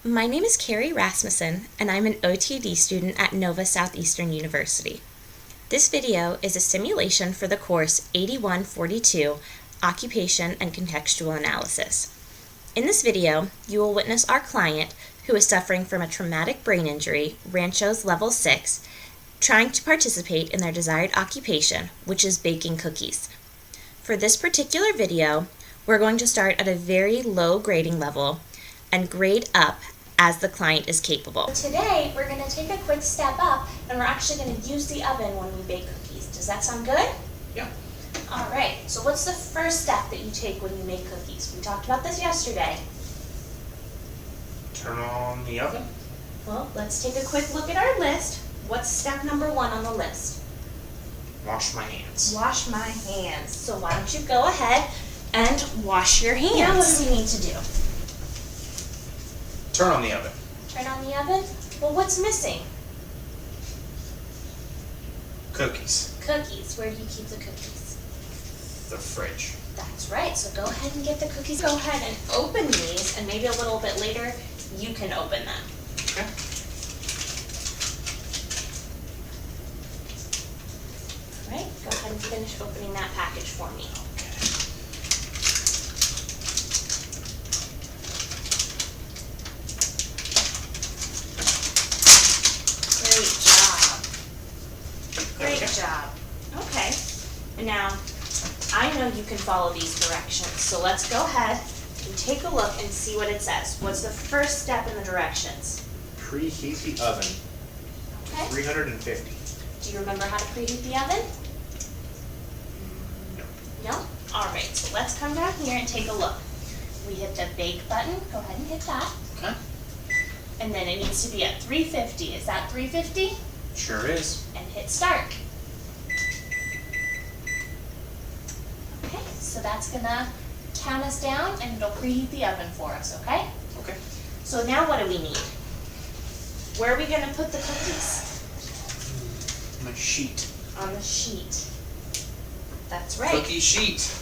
My name is Carrie Rasmussen, and I'm an OTD student at Nova Southeastern University. This video is a simulation for the course 8142, Occupation and Contextual Analysis. In this video, you will witness our client, who is suffering from a traumatic brain injury, Rancho's Level 6, trying to participate in their desired occupation, which is baking cookies. For this particular video, we're going to start at a very low grading level and grade up as the client is capable. Today, we're going to take a quick step up, and we're actually going to use the oven when we bake cookies. Does that sound good? Yeah. All right, so what's the first step that you take when you make cookies? We talked about this yesterday. Turn on the oven. Well, let's take a quick look at our list. What's step number 1 on the list? Wash my hands. Wash my hands. So why don't you go ahead and wash your hands? Now what do we need to do? Turn on the oven. Turn on the oven? Well, what's missing? Cookies. Cookies. Where do you keep the cookies? The fridge. That's right. So go ahead and get the cookies. Go ahead and open these, and maybe a little bit later, you can open them. Okay. All right. Go ahead and finish opening that package for me. Great job. Okay. And now, I know you can follow these directions, so let's go ahead and take a look and see what it says. What's the first step in the directions? Preheat the oven. Okay. 350. Do you remember how to preheat the oven? No. No? All right, so let's come down here and take a look. We hit the bake button. Go ahead and hit that. Okay. And then it needs to be at 350. Is that 350? Sure is. And hit start. Okay, so that's gonna count us down and it'll preheat the oven for us, okay? Okay. So now what do we need? Where are we gonna put the cookies? My sheet. On the sheet. That's right. Cookie sheet.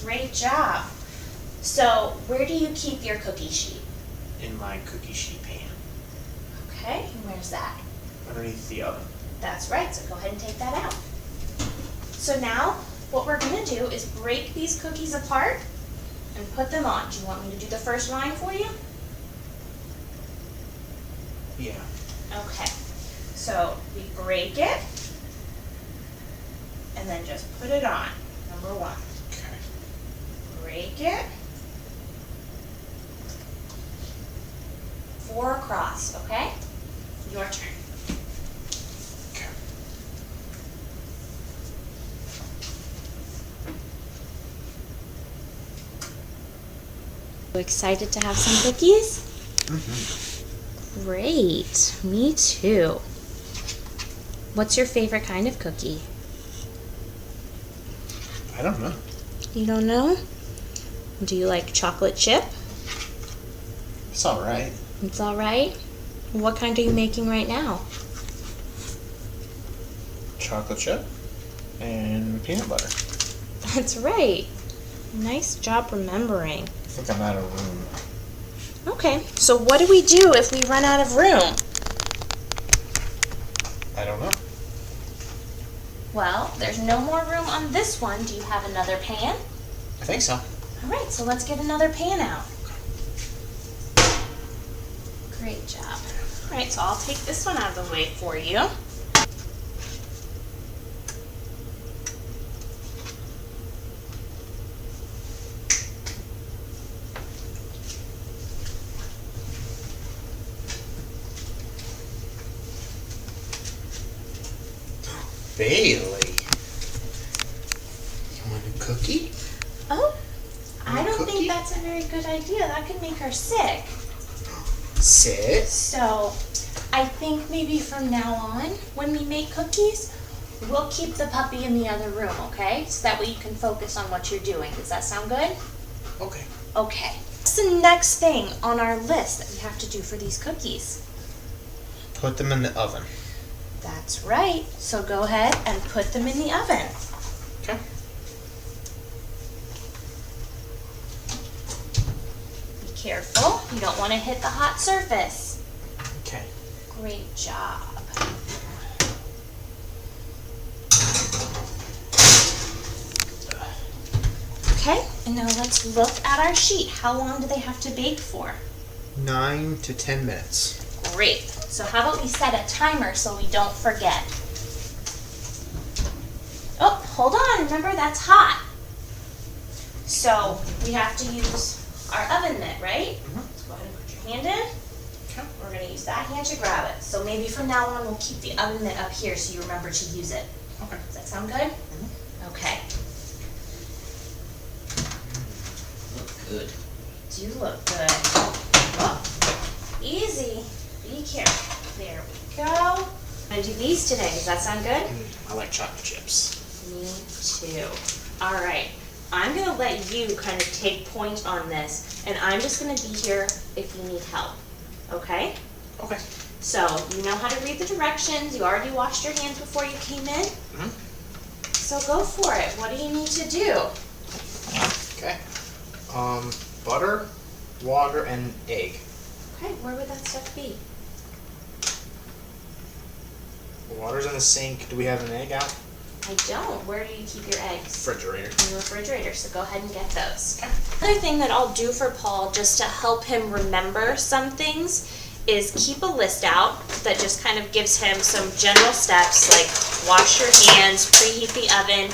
Great job. So where do you keep your cookie sheet? In my cookie sheet pan. Okay, and where's that? Underneath the oven. That's right, so go ahead and take that out. So now, what we're gonna do is break these cookies apart and put them on. Do you want me to do the first line for you? Yeah. Okay, so we break it and then just put it on, number 1. Okay. Break it. 4 across, okay? Your turn. Okay. Excited to have some cookies? Mm-hmm. Great, me too. What's your favorite kind of cookie? I don't know. You don't know? Do you like chocolate chip? It's all right. It's all right. What kind are you making right now? Chocolate chip and peanut butter. That's right. Nice job remembering. I think I'm out of room. Okay, so what do we do if we run out of room? I don't know. Well, there's no more room on this one. Do you have another pan? I think so. All right, so let's get another pan out. Great job. All right, so I'll take this one out of the way for you. Bailey. You want a cookie? Oh, I don't Cookie? think that's a very good idea. That could make her sick. Sit. So I think maybe from now on, when we make cookies, we'll keep the puppy in the other room, okay? So that way you can focus on what you're doing. Does that sound good? Okay. Okay. What's the next thing on our list that we have to do for these cookies? Put them in the oven. That's right. So go ahead and put them in the oven. Okay. careful. You don't want to hit the hot surface. Okay. Great job. Okay, and now let's look at our sheet. How long do they have to bake for? 9 to 10 minutes. Great. So how about we set a timer so we don't forget? Oh, hold on. Remember, that's hot. So we have to use our oven mitt, right? So go ahead and put your hand in. Okay. We're going to use that hand to grab it. So maybe from now on we'll keep the oven mitt up here so you remember to use it. Okay. Does that sound good? Okay. Look good. You do look good. Oh, easy. Be careful. There we go. I'm going to do these today. Does that sound good? I like chocolate chips. Me too. All right. I'm going to let you kind of take point on this, and I'm just going to be here if you need help. Okay? Okay. So, you know how to read the directions. You already washed your hands before you came in. So go for it. What do you need to do? Okay. Butter, water, and egg. Okay, where would that stuff be? Water's in the sink. Do we have an egg out? I don't. Where do you keep your eggs? Refrigerator. In the refrigerator, so go ahead and get those. Another thing that I'll do for Paul, just to help him remember some things, is keep a list out that just kind of gives him some general steps, like wash your hands, preheat the oven,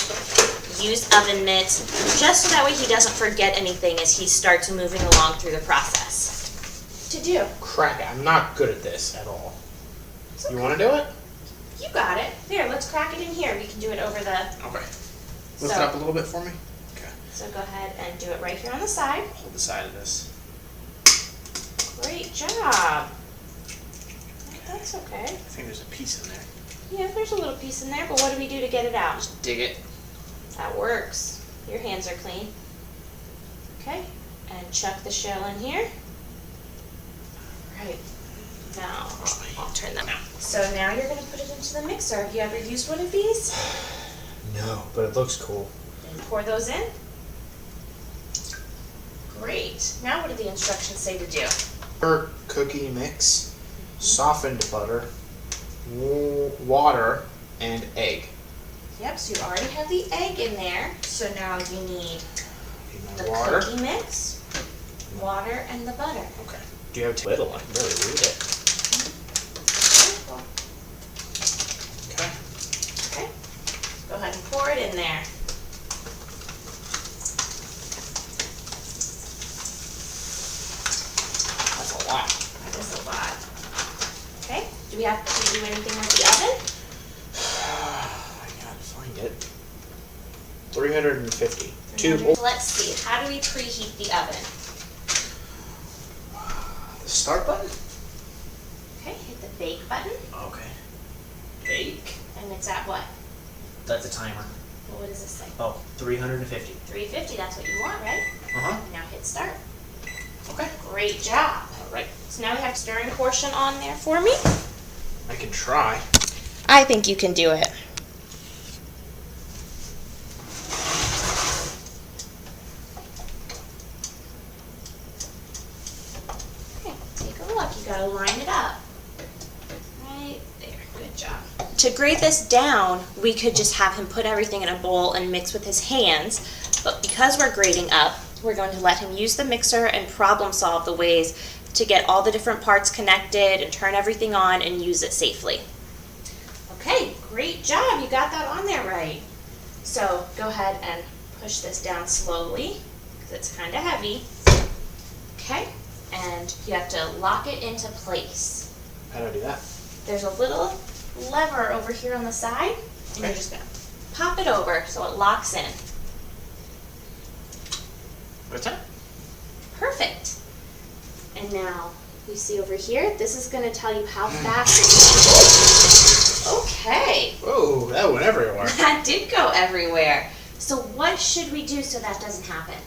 use oven mitts, just so that way he doesn't forget anything as he starts moving along through the process. To do. Crack it. I'm not good at this at all. It's okay. You want to do it? You got it. Here, let's crack it in here. We can do it over the... Okay. Lift it up a little bit for me. Okay. So go ahead and do it right here on the side. Hold the side of this. Great job. That's okay. I think there's a piece in there. Yeah, there's a little piece in there, but what do we do to get it out? Just dig it. That works. Your hands are clean. Okay, and chuck the shell in here. Right. Now, I'll turn them out. So now you're going to put it into the mixer. Have you ever used one of these? No, but it looks cool. Then pour those in. Great. Now what do the instructions say to do? Butter cookie mix, softened butter, water, and egg. Yep, so you already have the egg in there. So now you need the Water. cookie mix, water, and the butter. Okay. Do you have a little? I can barely read it. Okay. Okay. Go ahead and pour it in there. That's a lot. That is a lot. Okay. Do we have to do anything with the oven? I gotta find it. 350. Let's see. How do we preheat the oven? The start button? Okay, hit the bake button. Okay. Bake. And it's at what? That's a timer. Well, what does this say? Oh, 350. 350, that's what you want, right? Uh-huh. Now hit start. Okay. Great job. All right. So now we have stirring portion on there for me. I can try. I think you can do it. Okay, take a look. You gotta line it up. Right there. Good job. To grate this down, we could just have him put everything in a bowl and mix with his hands, but because we're grating up, we're going to let him use the mixer and problem solve the ways to get all the different parts connected and turn everything on and use it safely. Okay, great job. You got that on there right. So go ahead and push this down slowly because it's kind of heavy. Okay, and you have to lock it into place. How do I do that? There's a little lever over here on the side, and Okay. you're just gonna pop it over so it locks in. What's that? Perfect. And now you see over here, this is going to tell you how fast. Okay. Whoa, that went everywhere. That did go everywhere. So what should we do so that doesn't happen?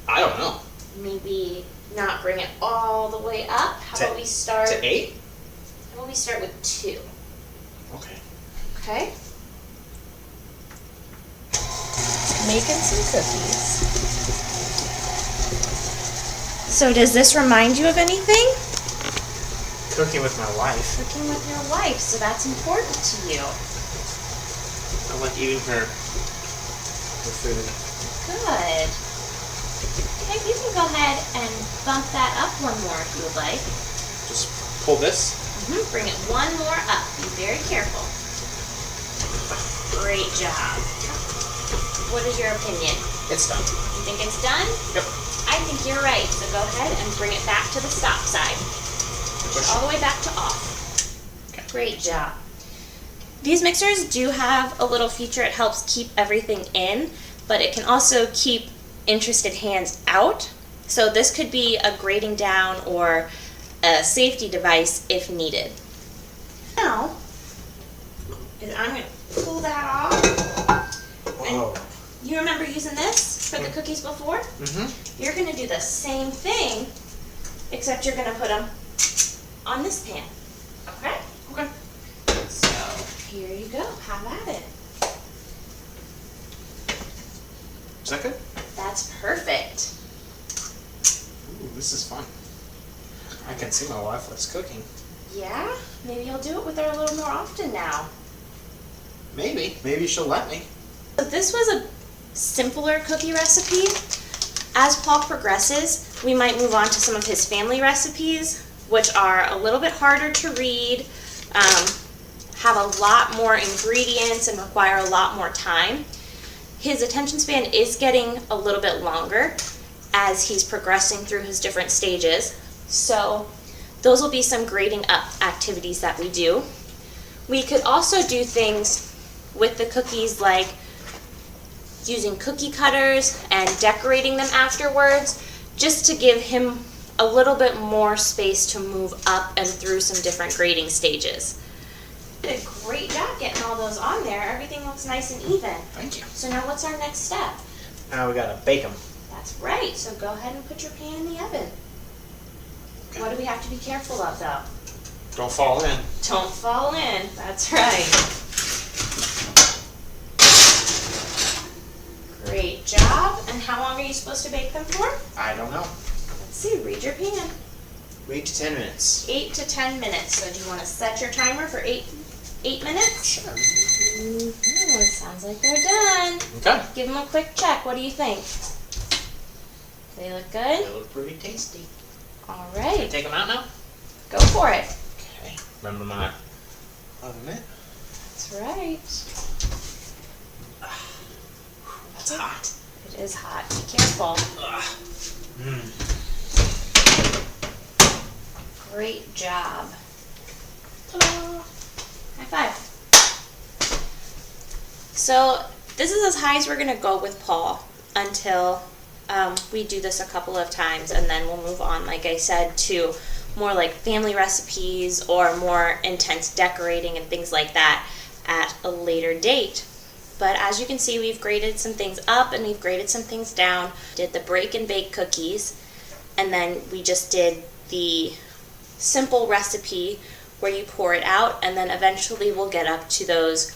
I don't know. Maybe not bring it all the way up. How about we start? To 8? How about we start with 2? Okay. Okay. Making some cookies. So does this remind you of anything? Cooking with my wife. Cooking with your wife, so that's important to you. I like eating her food. Good. Okay, you can go ahead and bump that up one more if you would like. Just pull this. Bring it one more up. Be very careful. Great job. What is your opinion? It's done. You think it's done? Yep. I think you're right, so go ahead and bring it back to the stop sign. Push All the way back to off. Okay. Great job. These mixers do have a little feature. It helps keep everything in, but it can also keep interested hands out. So this could be a grading down or a safety device if needed. Now, I'm going to pull that off. Whoa. You remember using this for the cookies before? Mm-hmm. You're going to do the same thing, except you're going to put them on this pan. Okay? Okay. So, here you go. Have at it. Is that good? That's perfect. Ooh, this is fun. I can see my wife likes cooking. Yeah? Maybe you'll do it with her a little more often now. Maybe. Maybe she'll let me. So this was a simpler cookie recipe. As Paul progresses, we might move on to some of his family recipes, which are a little bit harder to read, have a lot more ingredients, and require a lot more time. His attention span is getting a little bit longer as he's progressing through his different stages. So those will be some grading up activities that we do. We could also do things with the cookies like using cookie cutters and decorating them afterwards, just to give him a little bit more space to move up and through some different grading stages. You did a great job getting all those on there. Everything looks nice and even. Thank you. So now what's our next step? Now we gotta bake them. That's right. So go ahead and put your pan in the oven. Okay. What do we have to be careful of though? Don't fall in. Don't fall in. That's right. Great job. And how long are you supposed to bake them for? I don't know. Let's see. Read your pan. 8 to 10 minutes. 8 to 10 minutes. So do you want to set your timer for 8 minutes? Sure. Sounds like they're done. Okay. Give them a quick check. What do you think? They look good? They look pretty tasty. All Can I right. take them out now? Go for it. Okay. Remember my oven mitt? That's right. That's hot. It is hot. Be careful. Great job. Ta-da. High five. So this is as high as we're going to go with Paul until we do this a couple of times, and then we'll move on, like I said, to more like family recipes or more intense decorating and things like that at a later date. But as you can see, we've graded some things up and we've graded some things down. Did the break and bake cookies, and then we just did the simple recipe where you pour it out, and then eventually we'll get up to those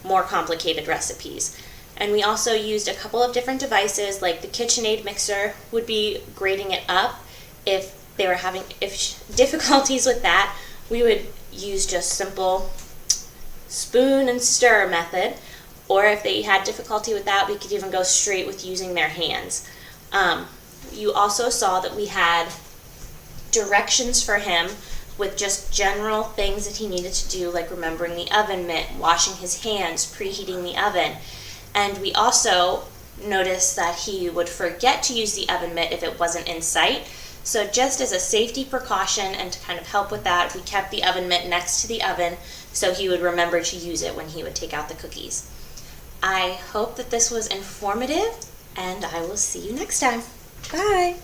more complicated recipes. And we also used a couple of different devices, like the KitchenAid mixer would be grading it up. If they were having difficulties with that, we would use just simple spoon and stir method. Or if they had difficulty with that, we could even go straight with using their hands. You also saw that we had directions for him with just general things that he needed to do, like remembering the oven mitt, washing his hands, preheating the oven. And we also noticed that he would forget to use the oven mitt if it wasn't in sight. So just as a safety precaution and to kind of help with that, we kept the oven mitt next to the oven so he would remember to use it when he would take out the cookies. I hope that this was informative, and I will see you next time. Bye!